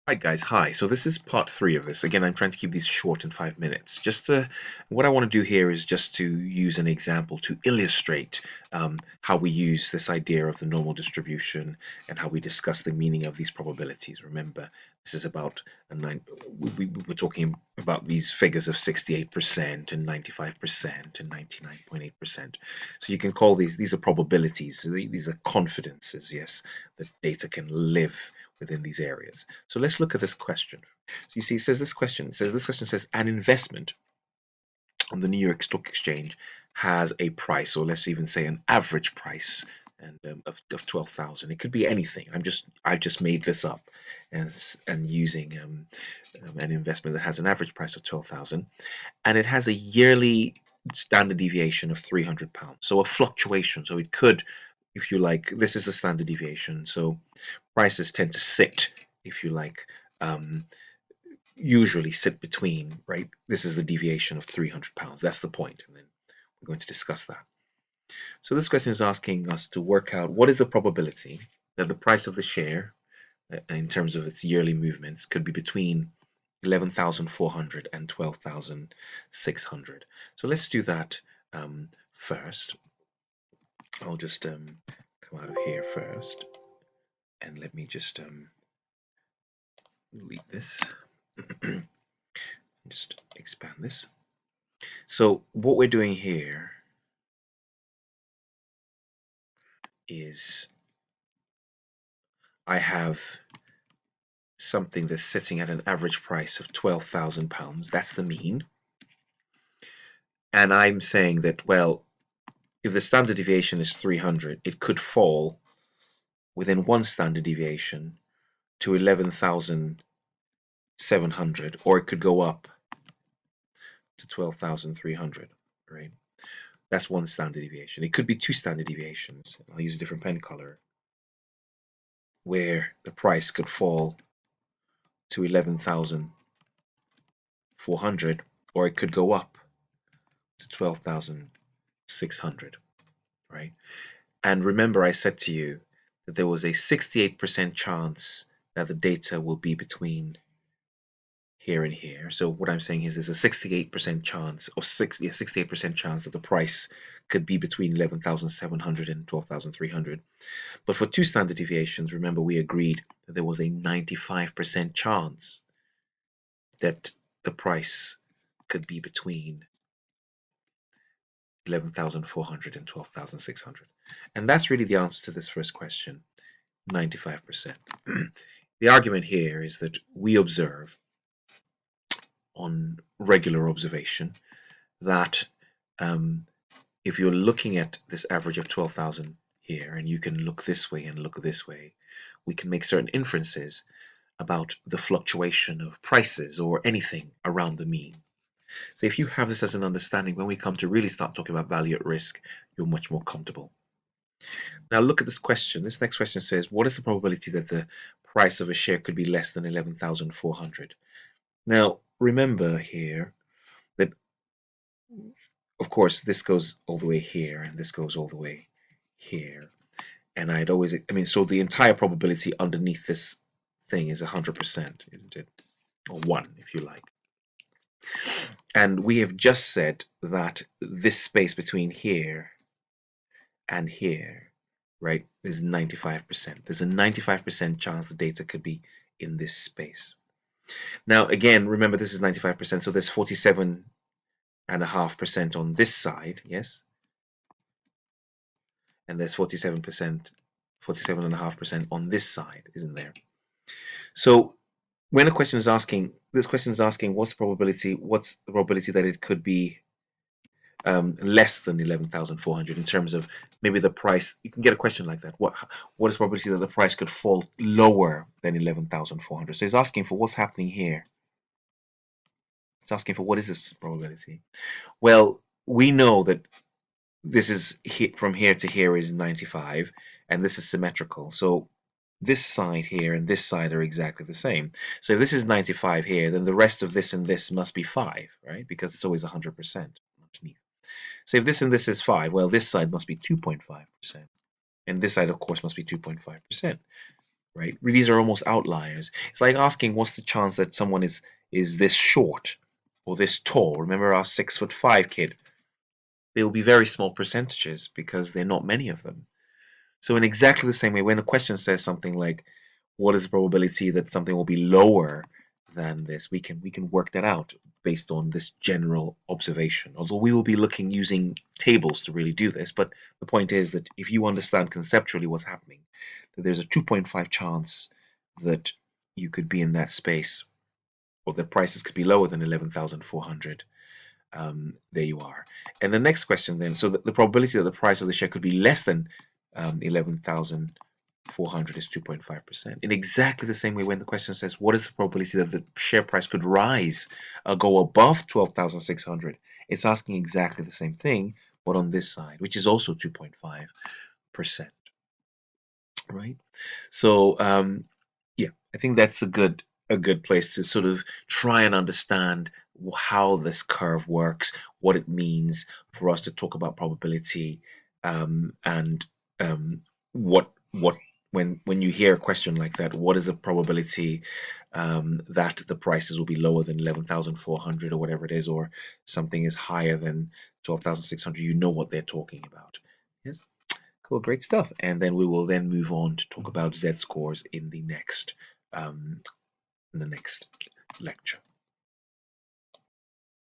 Hi guys, hi. So this is part three of this. Again, I'm trying to keep these short in 5 minutes. What I want to do here is just to use an example to illustrate how we use this idea of the normal distribution and how we discuss the meaning of these probabilities. Remember, this is about we were talking about these figures of 68% and 95% and 99.8%. So you can call these are probabilities. These are confidences, yes, that data can live within these areas. So let's look at this question. So you see, it says says an investment on the New York Stock Exchange has a price, or let's even say an average price, of 12,000. It could be anything. I just made this up, and using an investment that has an average price of 12,000, and it has a yearly standard deviation of £300. So a fluctuation. So it could, if you like, this is the standard deviation. So prices tend to sit, if you like, um, usually sit between, right? This is the deviation of £300. That's the point. And then we're going to discuss that. So this question is asking us to work out what is the probability that the price of the share, in terms of its yearly movements, could be between 11,400 and 12,600. So let's do that first. I'll just come out of here first, and let me just delete this. Just expand this. So what we're doing here is I have something that's sitting at an average price of £12,000. That's the mean. And I'm saying that, well, if the standard deviation is 300, it could fall within one standard deviation to 11,700, or it could go up to 12,300, right? That's one standard deviation. It could be two standard deviations. I'll use a different pen color, where the price could fall to 11,400, or it could go up to 12,600, right? And remember, I said to you that there was a 68% chance that the data will be between here and here. So what I'm saying is there's a 68% chance, or 68% chance that the price could be between 11,700 and 12,300. But for two standard deviations, remember we agreed that there was a 95% chance that the price could be between 11,400 and 12,600. And that's really the answer to this first question, 95%. The argument here is that we observe on regular observation that if you're looking at this average of 12,000 here, and you can look this way and look this way, we can make certain inferences about the fluctuation of prices or anything around the mean. So if you have this as an understanding, when we come to really start talking about value at risk, you're much more comfortable. Now look at this question. This next question says, what is the probability that the price of a share could be less than 11,400? Now remember here that, of course, this goes all the way here and this goes all the way here. And so the entire probability underneath this thing is 100%, isn't it? Or one, if you like. And we have just said that this space between here and here, right, is 95%. There's a 95% chance the data could be in this space. Now, again, remember this is 95%, so there's 47.5% on this side, yes? And there's 47.5% on this side, isn't there? So when this question is asking, what's the probability that it could be less than 11,400 in terms of maybe the price. You can get a question like that. What is the probability that the price could fall lower than 11,400? So it's asking for what's happening here. It's asking for what is this probability? Well, we know that this is from here to here is 95, and this is symmetrical. So this side here and this side are exactly the same. So if this is 95 here, then the rest of this and this must be 5, right? Because it's always 100% underneath. So if this and this is 5, well, this side must be 2.5%. And this side, of course, must be 2.5%. right? These are almost outliers. It's like asking what's the chance that someone is this short or this tall. Remember our 6'5" kid? They will be very small percentages because there are not many of them. So in exactly the same way, when a question says something like, "What is the probability that something will be lower than this?" we can work that out based on this general observation. Although we will be looking using tables to really do this, but the point is that if you understand conceptually what's happening, that there's a 2.5 chance that you could be in that space, or the prices could be lower than 11,400. There you are. And the next question then, so the probability that the price of the share could be less than 11,400 is 2.5%. In exactly the same way, when the question says, what is the probability that the share price could rise, go above 12,600, it's asking exactly the same thing, but on this side, which is also 2.5%, right? So, yeah, I think that's a good place to sort of try and understand how this curve works, what it means for us to talk about probability, and what when you hear a question like that, what is the probability that the prices will be lower than 11,400 or whatever it is, or something is higher than 12,600? You know what they're talking about. Yes. Cool, great stuff. And then we will then move on to talk about Z scores um, in the next lecture.